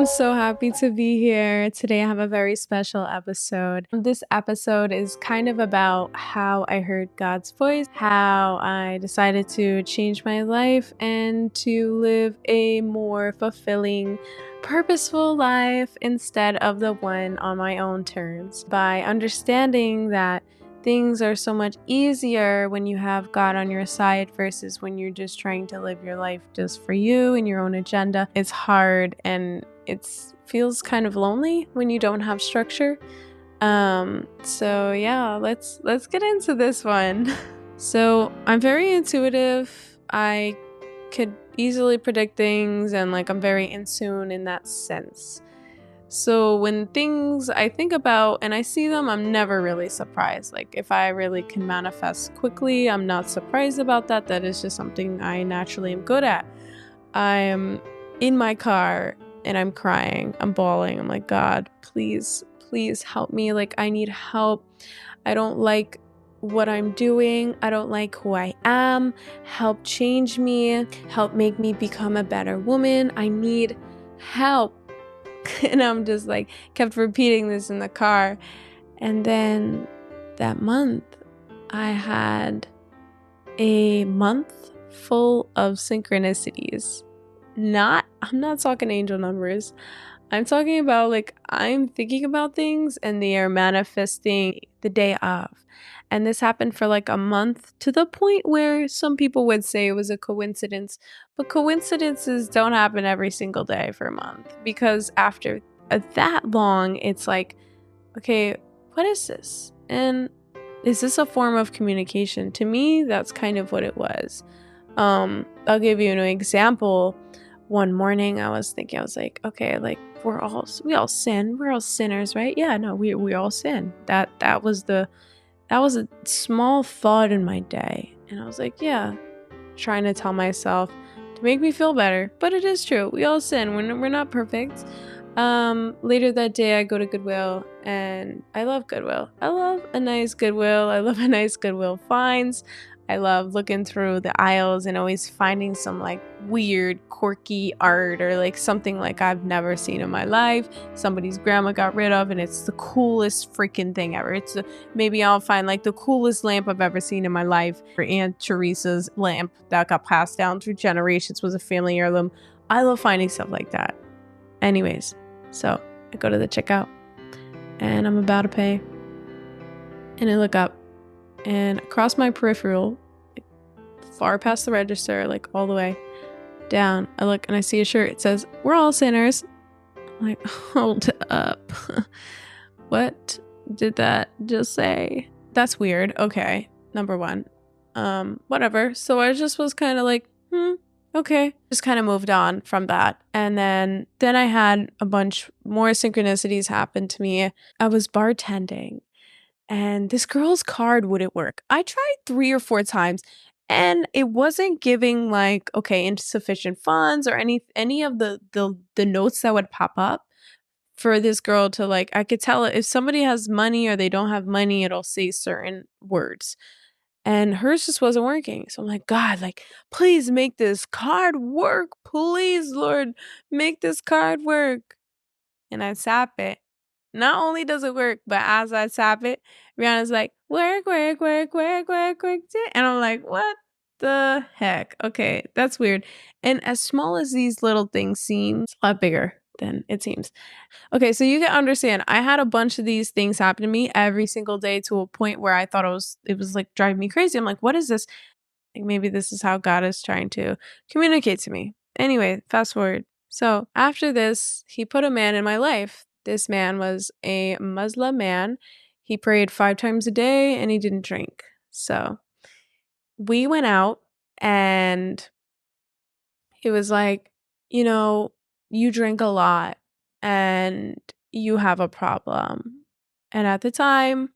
I'm so happy to be here. Today I have a very special episode. This episode is kind of about how I heard God's voice, how I decided to change my life and to live a more fulfilling, purposeful life instead of the one on my own terms. By understanding that things are so much easier when you have God on your side versus when you're just trying to live your life just for you and your own agenda. It's hard and it feels kind of lonely when you don't have structure. So yeah, let's get into this one. So I'm very intuitive. I could easily predict things and I'm very in tune in that sense. So when things I think about and I see them, I'm never really surprised. If I really can manifest quickly, I'm not surprised about that. That is just something I naturally am good at. I'm in my car and I'm crying. I'm bawling. I'm like, God, please help me. I need help. I don't like what I'm doing. I don't like who I am. Help change me. Help make me become a better woman. I need help. And I'm just kept repeating this in the car. And then that month, I had a month full of synchronicities. I'm not talking angel numbers. I'm talking about I'm thinking about things and they are manifesting the day of. And this happened for a month, to the point where some people would say it was a coincidence. But coincidences don't happen every single day for a month, because after that long, it's okay, what is this? And is this a form of communication? To me, that's kind of what it was. I'll give you an example. One morning I was like, okay, we all sin. We're all sinners, right? Yeah, no, we all sin. That was a small thought in my day. And I was like, yeah, trying to tell myself to make me feel better. But it is true. We all sin. We're not perfect. Later that day I go to Goodwill, and I love Goodwill. I love a nice Goodwill. I love a nice Goodwill finds. I love looking through the aisles and always finding some weird, quirky art or something I've never seen in my life. Somebody's grandma got rid of, and it's the coolest freaking thing ever. Maybe I'll find the coolest lamp I've ever seen in my life. Or Aunt Teresa's lamp that got passed down through generations, was a family heirloom. I love finding stuff like that. Anyways, so I go to the checkout and I'm about to pay. And I look up, and across my peripheral, far past the register, all the way down, I look and I see a shirt. It says, "We're all sinners." I'm like, hold up. What did that just say? That's weird. Okay, number one. Whatever. So I just was kind of okay. Just kind of moved on from that. And then I had a bunch more synchronicities happen to me. I was bartending and this girl's card wouldn't work. I tried 3 or 4 times and it wasn't giving okay, insufficient funds or any of the notes that would pop up for this girl to I could tell if somebody has money or they don't have money, it'll say certain words. And hers just wasn't working. So I'm like, God, please make this card work. Please, Lord, make this card work. And I tap it. Not only does it work, but as I tap it, Rihanna's like, work, work, work, work, work, work. And I'm like, what the heck? Okay, that's weird. And as small as these little things seem, it's a lot bigger than it seems. Okay, so you can understand, I had a bunch of these things happen to me every single day, to a point where I thought it was driving me crazy. I'm like, what is this? Maybe this is how God is trying to communicate to me. Anyway, fast forward. So after this, he put a man in my life. This man was a Muslim man. He prayed 5 times a day and he didn't drink. So we went out and he was like, you drink a lot and you have a problem. And at the time,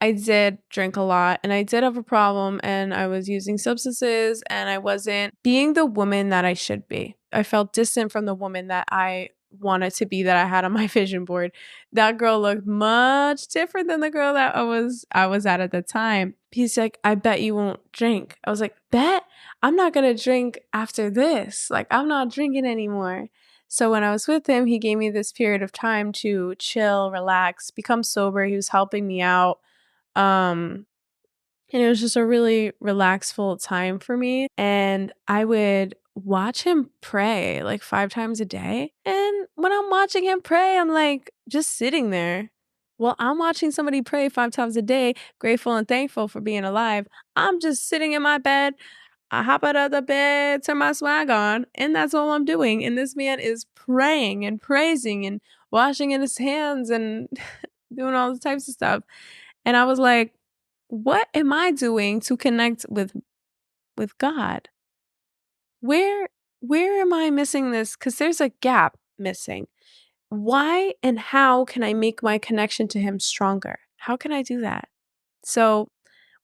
I did drink a lot and I did have a problem, and I was using substances and I wasn't being the woman that I should be. I felt distant from the woman that I wanted to be, that I had on my vision board. That girl looked much different than the girl that I was at the time. He's like, I bet you won't drink. I was like, bet? I'm not going to drink after this. I'm not drinking anymore. So when I was with him, he gave me this period of time to chill, relax, become sober. He was helping me out. Um, and it was just a really relaxful time for me. And I would watch him pray like 5 times a day. And when I'm watching him pray, I'm like just sitting there. Well, I'm watching somebody pray 5 times a day, grateful and thankful for being alive. I'm just sitting in my bed. I hop out of the bed, turn my swag on, and that's all I'm doing. And this man is praying and praising and washing in his hands and doing all the types of stuff. And I was like, what am I doing to connect with God? Where where am I missing this? Because there's a gap missing. Why and how can I make my connection to him stronger? How can I do that? So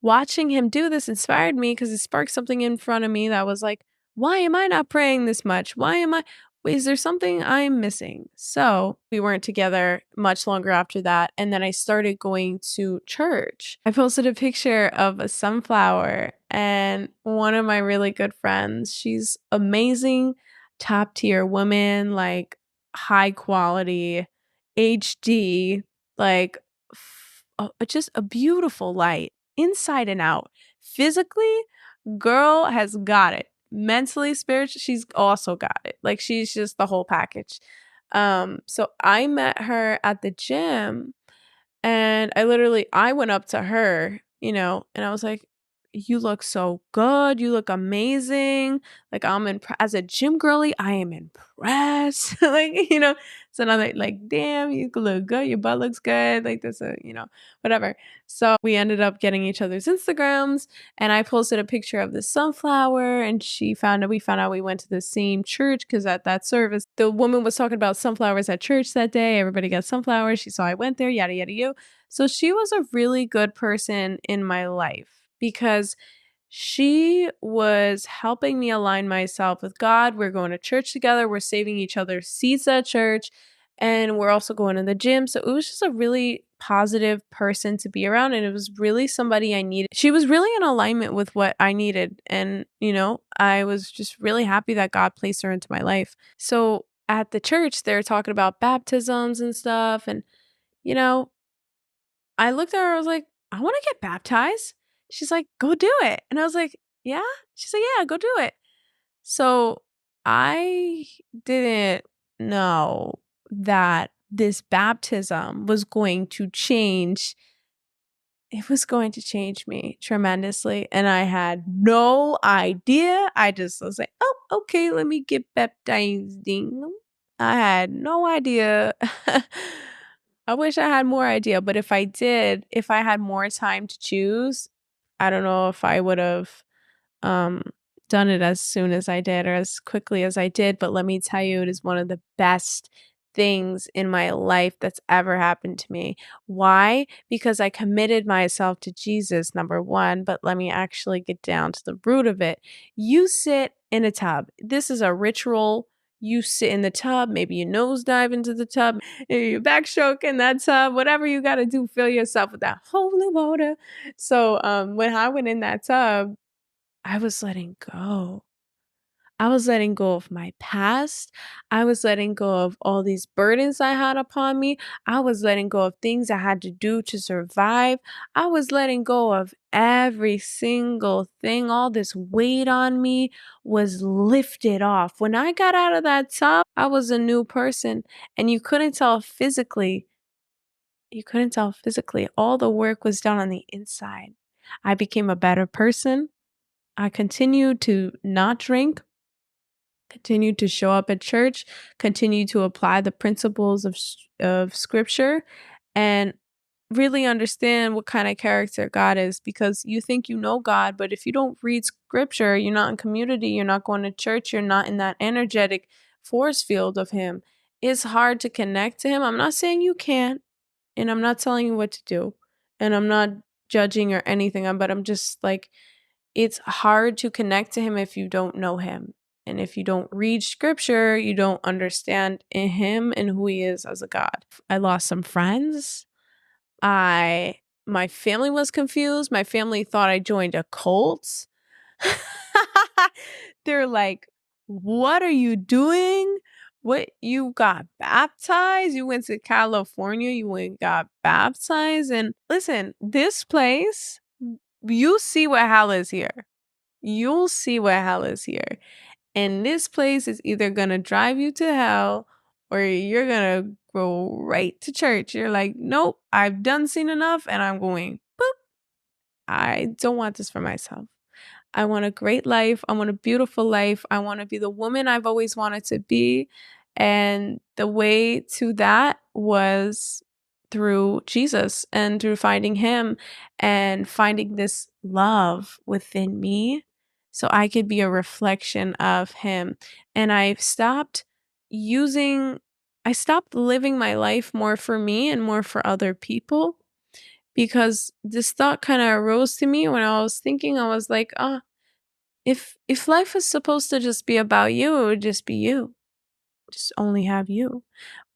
watching him do this inspired me because it sparked something in front of me that was like, why am I not praying this much? Why am I? Is there something I'm missing? So we weren't together much longer after that. And then I started going to church. I posted a picture of a sunflower, and one of my really good friends, she's amazing, top tier woman, like high quality, HD, like just a beautiful light inside and out. Physically, girl has got it. Mentally, spiritually, she's also got it. Like she's just the whole package. So I met her at the gym, and I went up to her, and I was like, you look so good. You look amazing. Like I'm as a gym girly, I am impressed. So another like, damn, you look good. Your butt looks good. Like this, whatever. So we ended up getting each other's Instagrams, and I posted a picture of the sunflower, and we found out we went to the same church because at that service, the woman was talking about sunflowers at church that day. Everybody got sunflowers. She saw I went there, yada, yada, yada. So she was a really good person in my life because she was helping me align myself with God. We're going to church together. We're saving each other's seats at church. And we're also going to the gym. So it was just a really positive person to be around. And it was really somebody I needed. She was really in alignment with what I needed. And, I was just really happy that God placed her into my life. So at the church, they're talking about baptisms and stuff. And, you know, I looked at her, I was like, I want to get baptized. She's like, go do it. And I was like, yeah? She's like, yeah, go do it. So I didn't know that this baptism was going to change. It was going to change me tremendously. And I had no idea. I just was like, oh, okay, let me get baptized. I had no idea. I wish I had more idea, but if I had more time to choose, I don't know if I would have um done it as soon as I did or as quickly as I did, but let me tell you, it is one of the best things in my life that's ever happened to me. Why? Because I committed myself to Jesus, number one, but let me actually get down to the root of it. You sit in a tub. This is a ritual. You sit in the tub, maybe you nosedive into the tub, you backstroke in that tub, whatever you got to do, fill yourself with that holy water. So when I went in that tub, I was letting go. I was letting go of my past. I was letting go of all these burdens I had upon me. I was letting go of things I had to do to survive. I was letting go of every single thing. All this weight on me was lifted off. When I got out of that tub, I was a new person. And you couldn't tell physically. You couldn't tell physically. All the work was done on the inside. I became a better person. I continued to not drink, continued to show up at church, continued to apply the principles of scripture, and really understand what kind of character God is, because you think you know God, but if you don't read scripture, you're not in community, you're not going to church, you're not in that energetic force field of him. It's hard to connect to him. I'm not saying you can't, and I'm not telling you what to do, and I'm not judging or anything, but I'm just like, it's hard to connect to him if you don't know him. And if you don't read scripture, you don't understand him and who he is as a God. I lost some friends. My family was confused. My family thought I joined a cult. They're like, "What are you doing? What, you got baptized? You went to California, you went and got baptized? And listen, this place, you see what hell is here. You'll see what hell is here. And this place is either gonna drive you to hell or you're gonna go right to church. You're like, nope, I've done seen enough and I'm going, boop. I don't want this for myself. I want a great life. I want a beautiful life. I want to be the woman I've always wanted to be. And the way to that was through Jesus and through finding Him and finding this love within me so I could be a reflection of Him. And I stopped living my life more for me and more for other people because this thought kind of arose to me when I was thinking. I was like, oh, if life is supposed to just be about you, it would just be you. Just only have you.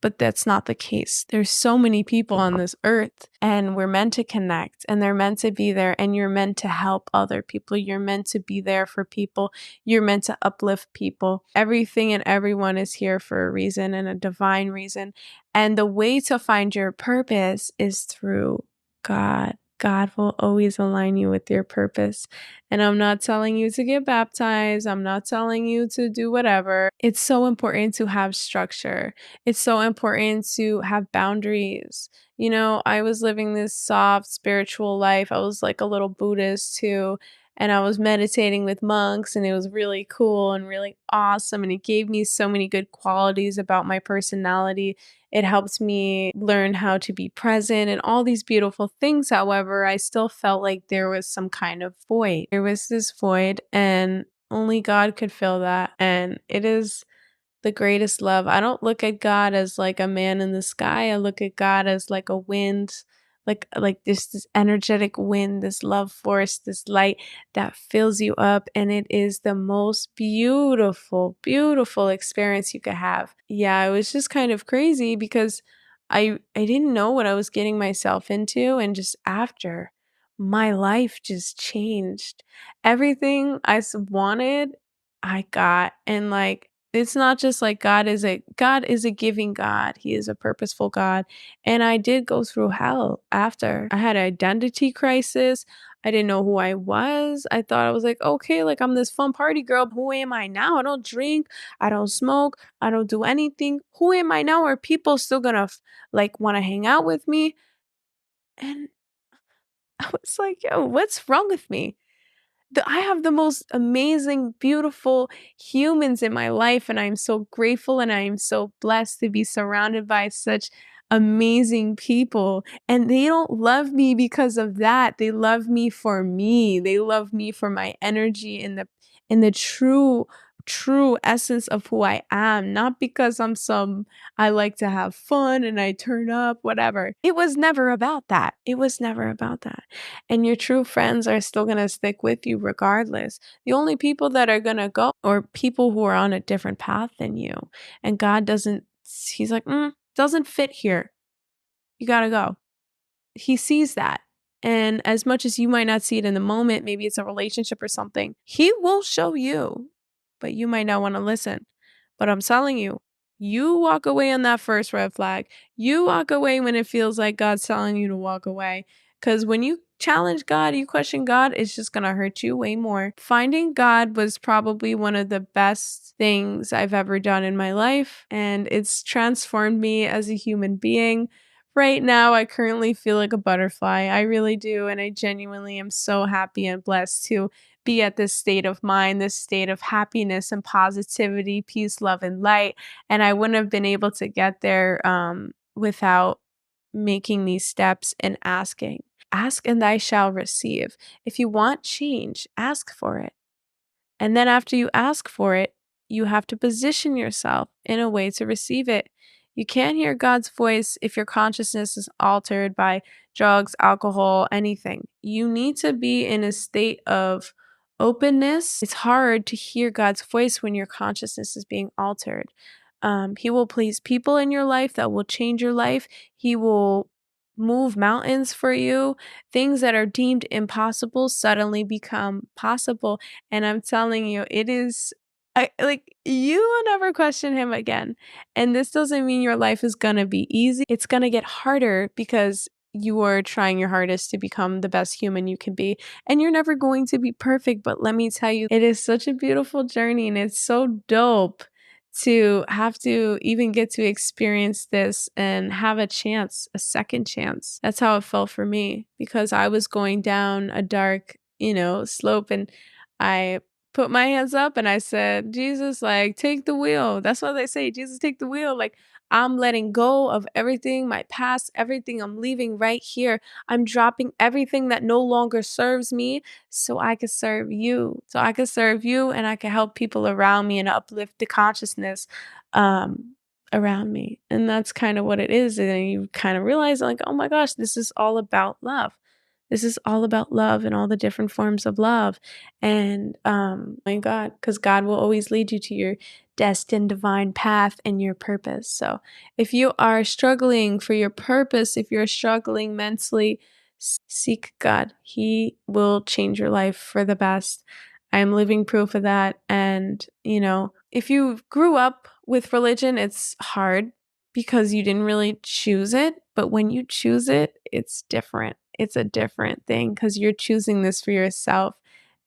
But that's not the case. There's so many people on this earth and we're meant to connect and they're meant to be there and you're meant to help other people. You're meant to be there for people. You're meant to uplift people. Everything and everyone is here for a reason and a divine reason. And the way to find your purpose is through God. God will always align you with your purpose. And I'm not telling you to get baptized. I'm not telling you to do whatever. It's so important to have structure. It's so important to have boundaries. You know, I was living this soft spiritual life. I was like a little Buddhist too. And I was meditating with monks, and it was really cool and really awesome. And it gave me so many good qualities about my personality. It helped me learn how to be present and all these beautiful things. However, I still felt like there was some kind of void. There was this void, and only God could fill that. And it is the greatest love. I don't look at God as like a man in the sky. I look at God as like a wind, like this energetic wind, this love force, this light that fills you up, and it is the most beautiful, beautiful experience you could have. Yeah, it was just kind of crazy because I didn't know what I was getting myself into, and just after, my life just changed. Everything wanted, I got. And like, it's not just like God is a giving God. He is a purposeful God. And I did go through hell after. I had an identity crisis. I didn't know who I was. I thought I was like, okay, like I'm this fun party girl. Who am I now? I don't drink. I don't smoke. I don't do anything. Who am I now? Are people still gonna like want to hang out with me? And I was like, yo, what's wrong with me? I have the most amazing, beautiful humans in my life, and I'm so grateful and I am so blessed to be surrounded by such amazing people. And they don't love me because of that. They love me for me. They love me for my energy in the true essence of who I am, not because I like to have fun and I turn up, whatever. It was never about that. It was never about that. And your true friends are still going to stick with you regardless. The only people that are going to go are people who are on a different path than you. And God doesn't, He's like, doesn't fit here. You got to go. He sees that. And as much as you might not see it in the moment, maybe it's a relationship or something, He will show you, but you might not want to listen. But I'm telling you, you walk away on that first red flag. You walk away when it feels like God's telling you to walk away. Because when you challenge God, you question God, it's just going to hurt you way more. Finding God was probably one of the best things I've ever done in my life, and it's transformed me as a human being. Right now, I currently feel like a butterfly. I really do. And I genuinely am so happy and blessed to be at this state of mind, this state of happiness and positivity, peace, love, and light. And I wouldn't have been able to get there without making these steps and asking. Ask and thou shalt receive. If you want change, ask for it. And then after you ask for it, you have to position yourself in a way to receive it. You can't hear God's voice if your consciousness is altered by drugs, alcohol, anything. You need to be in a state of openness. It's hard to hear God's voice when your consciousness is being altered. He will place people in your life that will change your life. He will move mountains for you. Things that are deemed impossible suddenly become possible. And I'm telling you, it is You will never question him again. And this doesn't mean your life is gonna be easy. It's gonna get harder because you are trying your hardest to become the best human you can be. And you're never going to be perfect, but let me tell you, it is such a beautiful journey and it's so dope to have to even get to experience this and have a chance, a second chance. That's how it felt for me because I was going down a dark, slope, and I put my hands up and I said, Jesus, like, take the wheel. That's what they say. Jesus, take the wheel. Like, I'm letting go of everything, my past, everything. I'm leaving right here. I'm dropping everything that no longer serves me so I could serve you. So I could serve you and I could help people around me and uplift the consciousness around me. And that's kind of what it is. And then you kind of realize, like, oh my gosh, this is all about love. This is all about love and all the different forms of love. And my God, because God will always lead you to your destined divine path and your purpose. So if you are struggling for your purpose, if you're struggling mentally, seek God. He will change your life for the best. I'm living proof of that. And, if you grew up with religion, it's hard because you didn't really choose it. But when you choose it, it's different. It's a different thing because you're choosing this for yourself.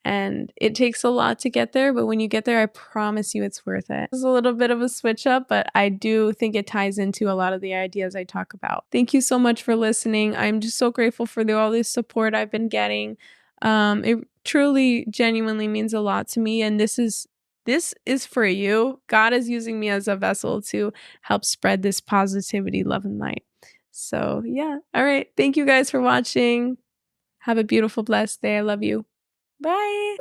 And it takes a lot to get there, but when you get there, I promise you it's worth it. It's a little bit of a switch up, but I do think it ties into a lot of the ideas I talk about. Thank you so much for listening. I'm just so grateful for all this support I've been getting. It truly, genuinely means a lot to me. And this is for you. God is using me as a vessel to help spread this positivity, love, and light. So yeah. All right. Thank you guys for watching. Have a beautiful, blessed day. I love you. Bye.